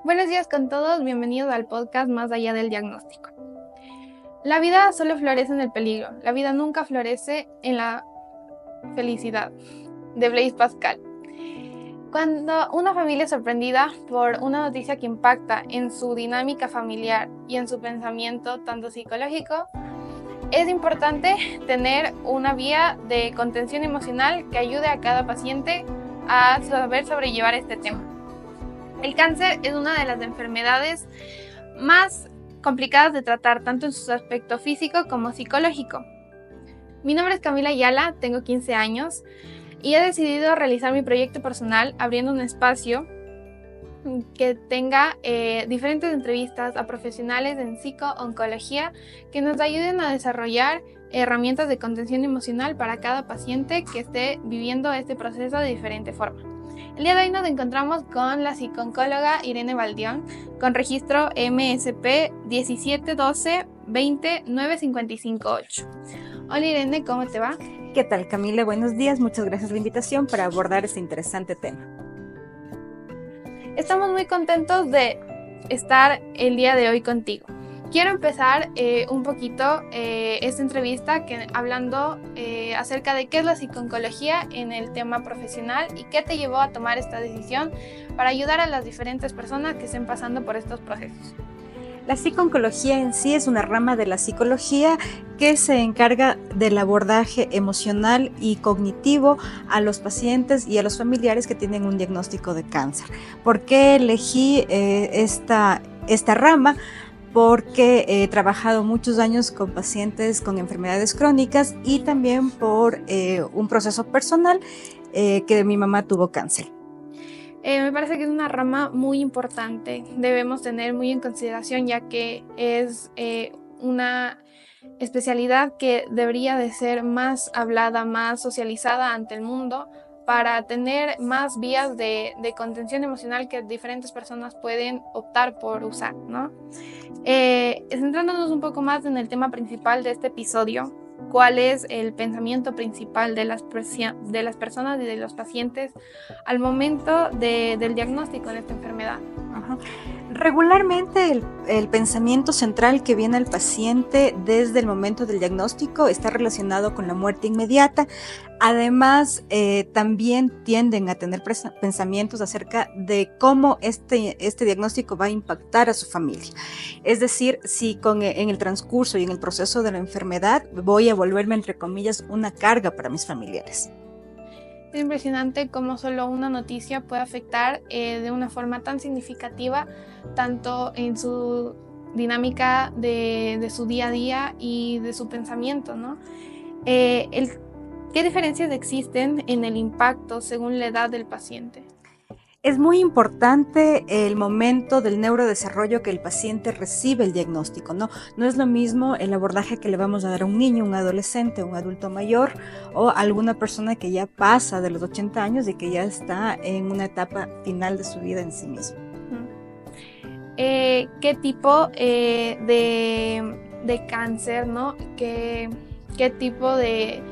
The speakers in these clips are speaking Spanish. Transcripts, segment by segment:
Buenos días con todos, bienvenidos al podcast Más allá del diagnóstico. La vida solo florece en el peligro, la vida nunca florece en la felicidad, de Blaise Pascal. Cuando una familia es sorprendida por una noticia que impacta en su dinámica familiar y en su pensamiento tanto psicológico, es importante tener una vía de contención emocional que ayude a cada paciente a saber sobrellevar este tema. El cáncer es una de las enfermedades más complicadas de tratar, tanto en su aspecto físico como psicológico. Mi nombre es Camila Ayala, tengo 15 años y he decidido realizar mi proyecto personal abriendo un espacio que tenga diferentes entrevistas a profesionales en psico-oncología que nos ayuden a desarrollar herramientas de contención emocional para cada paciente que esté viviendo este proceso de diferente forma. El día de hoy nos encontramos con la psicooncóloga Irene Baldión, con registro MSP 1712-20-9558. Hola Irene, ¿cómo te va? ¿Qué tal, Camila? Buenos días, muchas gracias por la invitación para abordar este interesante tema. Estamos muy contentos de estar el día de hoy contigo. Quiero empezar un poquito esta entrevista hablando acerca de qué es la psicooncología en el tema profesional y qué te llevó a tomar esta decisión para ayudar a las diferentes personas que estén pasando por estos procesos. La psicooncología en sí es una rama de la psicología que se encarga del abordaje emocional y cognitivo a los pacientes y a los familiares que tienen un diagnóstico de cáncer. ¿Por qué elegí esta rama? Porque he trabajado muchos años con pacientes con enfermedades crónicas y también por un proceso personal que mi mamá tuvo cáncer. Me parece que es una rama muy importante, debemos tener muy en consideración ya que es una especialidad que debería de ser más hablada, más socializada ante el mundo para tener más vías de contención emocional que diferentes personas pueden optar por usar, ¿no? Centrándonos un poco más en el tema principal de este episodio, ¿cuál es el pensamiento principal de las personas y de los pacientes al momento del diagnóstico de esta enfermedad? Ajá. Regularmente el pensamiento central que viene al paciente desde el momento del diagnóstico está relacionado con la muerte inmediata. Además, también tienden a tener pensamientos acerca de cómo este diagnóstico va a impactar a su familia. Es decir, si en el transcurso y en el proceso de la enfermedad voy a volverme, entre comillas, una carga para mis familiares. Es impresionante cómo solo una noticia puede afectar de una forma tan significativa, tanto en su dinámica de su día a día y de su pensamiento, ¿no? ¿Qué diferencias existen en el impacto según la edad del paciente? Es muy importante el momento del neurodesarrollo que el paciente recibe el diagnóstico, ¿no? No es lo mismo el abordaje que le vamos a dar a un niño, un adolescente, un adulto mayor o alguna persona que ya pasa de los 80 años y que ya está en una etapa final de su vida en sí mismo. ¿Qué tipo de cáncer, ¿no? ¿Qué tipo de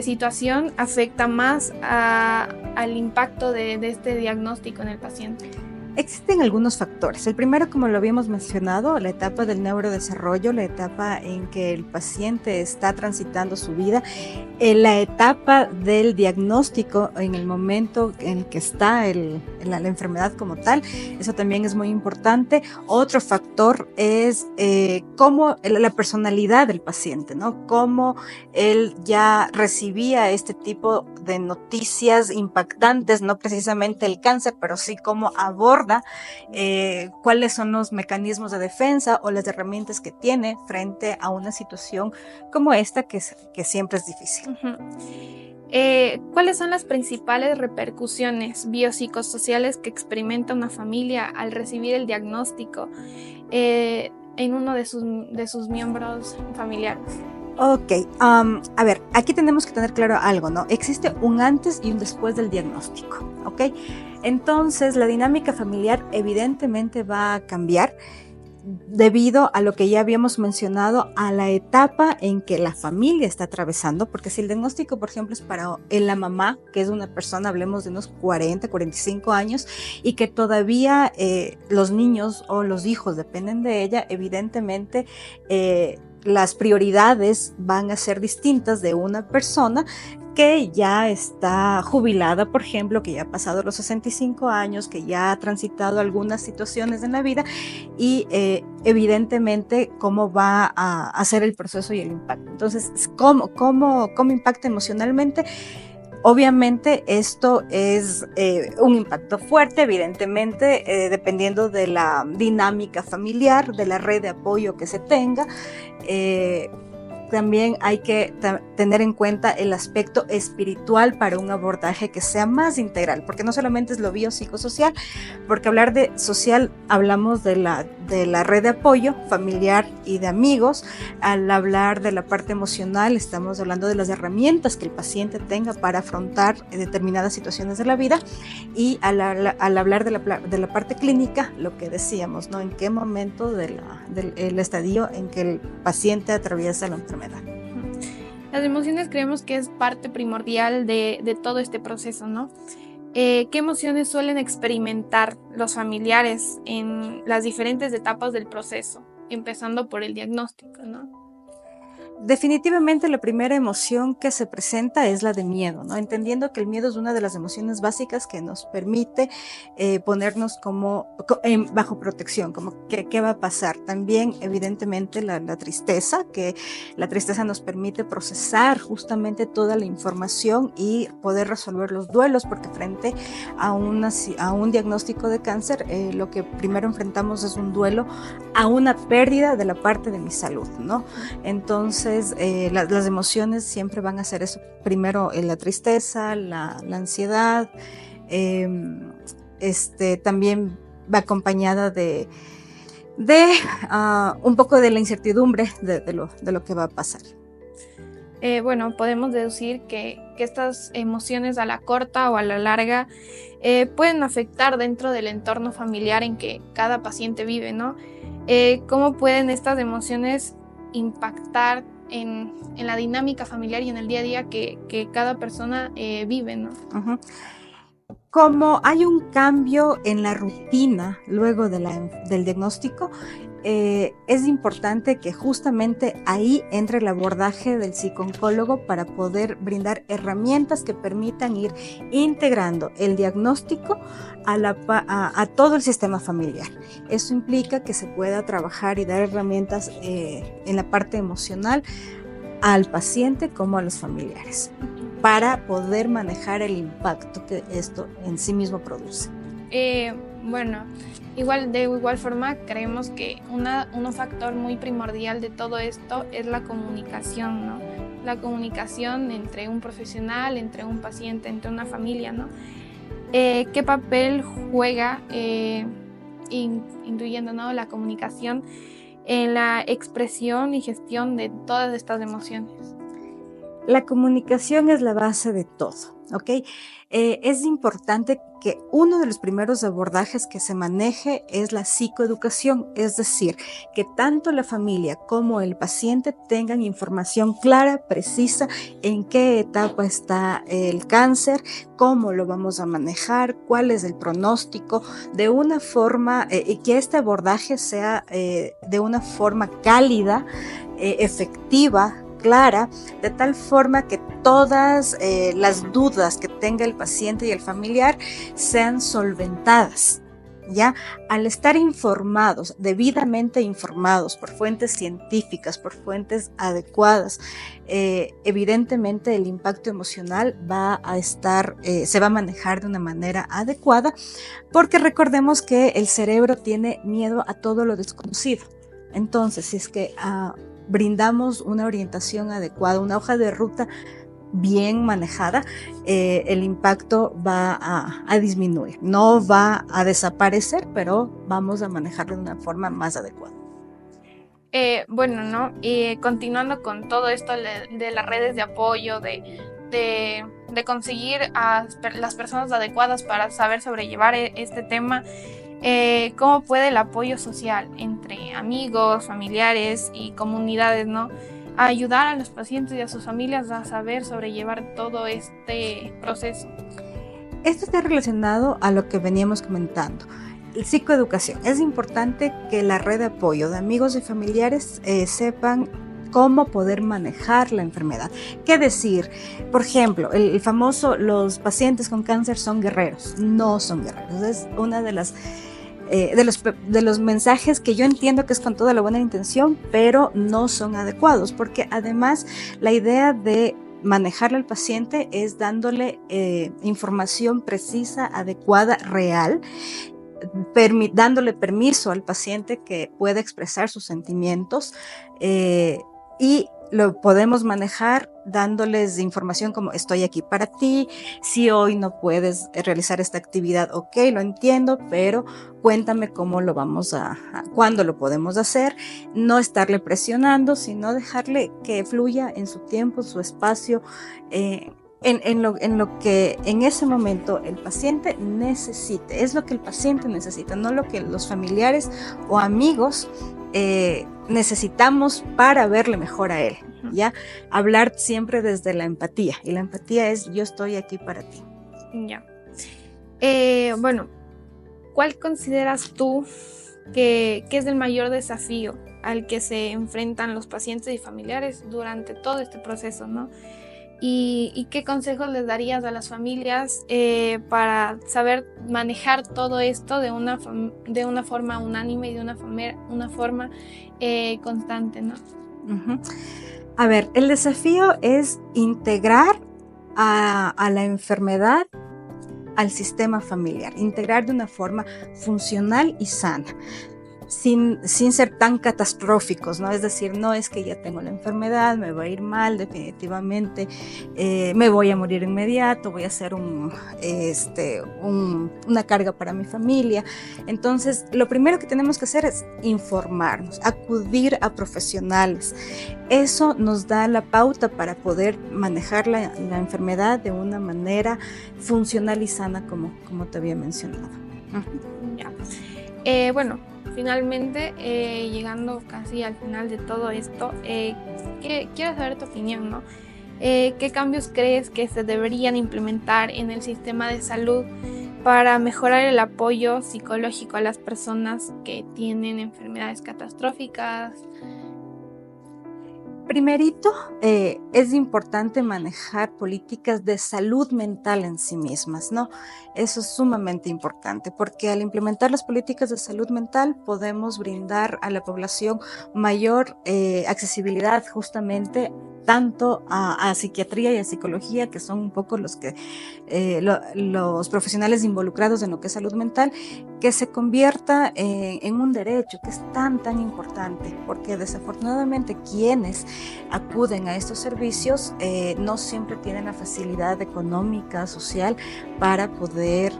situación afecta más al impacto de este diagnóstico en el paciente? Existen algunos factores. El primero, como lo habíamos mencionado, la etapa del neurodesarrollo, la etapa en que el paciente está transitando su vida, la etapa del diagnóstico en el momento en que está la enfermedad como tal, eso también es muy importante. Otro factor es cómo la personalidad del paciente, ¿no? Cómo él ya recibía este tipo de noticias impactantes, no precisamente el cáncer, pero sí cómo aborda cuáles son los mecanismos de defensa o las herramientas que tiene frente a una situación como esta que siempre es difícil. ¿Cuáles son las principales repercusiones biopsicosociales que experimenta una familia al recibir el diagnóstico en uno de sus miembros familiares? Ok, a ver, aquí tenemos que tener claro algo, ¿no? Existe un antes y un después del diagnóstico, ¿ok? Entonces, la dinámica familiar evidentemente va a cambiar debido a lo que ya habíamos mencionado, a la etapa en que la familia está atravesando, porque si el diagnóstico, por ejemplo, es para la mamá, que es una persona, hablemos de unos 40, 45 años, y que todavía los niños o los hijos dependen de ella, evidentemente las prioridades van a ser distintas de una persona que ya está jubilada, por ejemplo, que ya ha pasado los 65 años, que ya ha transitado algunas situaciones en la vida y evidentemente cómo va a hacer el proceso y el impacto. Entonces, ¿cómo impacta emocionalmente? Obviamente esto es un impacto fuerte, evidentemente, dependiendo de la dinámica familiar, de la red de apoyo que se tenga. También hay que tener en cuenta el aspecto espiritual para un abordaje que sea más integral, porque no solamente es lo biopsicosocial, porque hablar de social hablamos de la red de apoyo familiar y de amigos. Al hablar de la parte emocional estamos hablando de las herramientas que el paciente tenga para afrontar determinadas situaciones de la vida, y al hablar de la parte clínica, lo que decíamos, ¿no? En qué momento del estadio en que el paciente atraviesa la enfermedad. Las emociones creemos que es parte primordial de todo este proceso, ¿no? ¿Qué emociones suelen experimentar los familiares en las diferentes etapas del proceso, empezando por el diagnóstico, ¿no? Definitivamente la primera emoción que se presenta es la de miedo, ¿no? Entendiendo que el miedo es una de las emociones básicas que nos permite ponernos bajo protección, como ¿qué va a pasar? También evidentemente la tristeza, que la tristeza nos permite procesar justamente toda la información y poder resolver los duelos, porque frente a un diagnóstico de cáncer, lo que primero enfrentamos es un duelo a una pérdida de la parte de mi salud, ¿no? Entonces, las emociones siempre van a ser eso. Primero la tristeza, la ansiedad, también va acompañada de un poco de la incertidumbre de lo que va a pasar. Bueno, podemos deducir que estas emociones a la corta o a la larga pueden afectar dentro del entorno familiar en que cada paciente vive, ¿no? ¿Cómo pueden estas emociones impactar en la dinámica familiar y en el día a día que cada persona vive, ¿no? Uh-huh. Como hay un cambio en la rutina luego del diagnóstico, es importante que justamente ahí entre el abordaje del psicooncólogo para poder brindar herramientas que permitan ir integrando el diagnóstico a todo el sistema familiar. Eso implica que se pueda trabajar y dar herramientas en la parte emocional al paciente como a los familiares, para poder manejar el impacto que esto en sí mismo produce. Bueno, de igual forma creemos que un factor muy primordial de todo esto es la comunicación, ¿no? La comunicación entre un profesional, entre un paciente, entre una familia, ¿no? ¿Qué papel juega, incluyendo, ¿no?, la comunicación en la expresión y gestión de todas estas emociones? La comunicación es la base de todo, ¿ok? Es importante que uno de los primeros abordajes que se maneje es la psicoeducación, es decir, que tanto la familia como el paciente tengan información clara, precisa, en qué etapa está el cáncer, cómo lo vamos a manejar, cuál es el pronóstico, de una forma, y que este abordaje sea de una forma cálida, efectiva, clara, de tal forma que todas las dudas que tenga el paciente y el familiar sean solventadas. ¿Ya? Al estar informados, debidamente informados por fuentes científicas, por fuentes adecuadas, evidentemente el impacto emocional se va a manejar de una manera adecuada, porque recordemos que el cerebro tiene miedo a todo lo desconocido. Entonces, si es que brindamos una orientación adecuada, una hoja de ruta bien manejada, el impacto va a disminuir. No va a desaparecer, pero vamos a manejarlo de una forma más adecuada. Bueno, ¿no? Continuando con todo esto de las redes de apoyo, de conseguir a las personas adecuadas para saber sobrellevar este tema, cómo puede el apoyo social entre amigos, familiares y comunidades, ¿no?, ayudar a los pacientes y a sus familias a saber sobrellevar todo este proceso. Esto está relacionado a lo que veníamos comentando. Psicoeducación. Es importante que la red de apoyo de amigos y familiares sepan cómo poder manejar la enfermedad. ¿Qué decir? Por ejemplo, el famoso, los pacientes con cáncer son guerreros. No son guerreros. Es una de las de los mensajes que yo entiendo que es con toda la buena intención, pero no son adecuados, porque además la idea de manejarle al paciente es dándole información precisa, adecuada, real, dándole permiso al paciente que pueda expresar sus sentimientos y lo podemos manejar dándoles información como estoy aquí para ti, si hoy no puedes realizar esta actividad, ok, lo entiendo, pero cuéntame cómo lo vamos cuándo lo podemos hacer, no estarle presionando, sino dejarle que fluya en su tiempo, su espacio, en lo que en ese momento el paciente necesite, es lo que el paciente necesita, no lo que los familiares o amigos necesitamos para verle mejor a él, ¿ya? Hablar siempre desde la empatía, y la empatía es yo estoy aquí para ti. Ya. Bueno, ¿cuál consideras tú que es el mayor desafío al que se enfrentan los pacientes y familiares durante todo este proceso, ¿no? ¿Y qué consejos les darías a las familias para saber manejar todo esto de una forma unánime y de una forma constante, ¿no? Uh-huh. A ver, el desafío es integrar a la enfermedad al sistema familiar, integrar de una forma funcional y sana. Sin ser tan catastróficos, ¿no? Es decir, no es que ya tengo la enfermedad, me va a ir mal definitivamente, me voy a morir inmediato, voy a ser una carga para mi familia. Entonces, lo primero que tenemos que hacer es informarnos, acudir a profesionales. Eso nos da la pauta para poder manejar la enfermedad de una manera funcional y sana, como te había mencionado. Ya. Bueno, finalmente, llegando casi al final de todo esto, quiero saber tu opinión, ¿no? ¿Qué cambios crees que se deberían implementar en el sistema de salud para mejorar el apoyo psicológico a las personas que tienen enfermedades catastróficas? Primerito, es importante manejar políticas de salud mental en sí mismas, ¿no? Eso es sumamente importante, porque al implementar las políticas de salud mental podemos brindar a la población mayor accesibilidad justamente tanto a psiquiatría y a psicología, que son un poco los profesionales involucrados en lo que es salud mental, que se convierta en un derecho que es tan importante, porque desafortunadamente quienes acuden a estos servicios no siempre tienen la facilidad económica, social para poder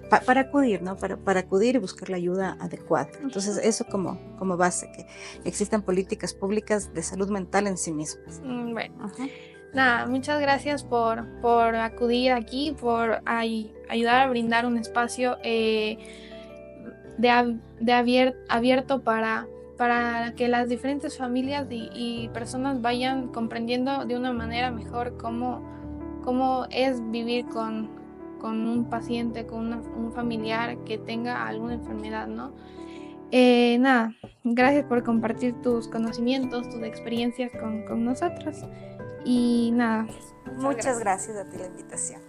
para acudir, ¿no? Para acudir y buscar la ayuda adecuada. Entonces, eso como base, que existan políticas públicas de salud mental en sí mismas. Bueno, nada, muchas gracias por acudir aquí, por ayudar a brindar un espacio abierto para que las diferentes familias y personas vayan comprendiendo de una manera mejor cómo es vivir con un paciente, con un familiar que tenga alguna enfermedad, ¿no? Nada, gracias por compartir tus conocimientos, tus experiencias con nosotros. Y nada. Muchas gracias a ti la invitación.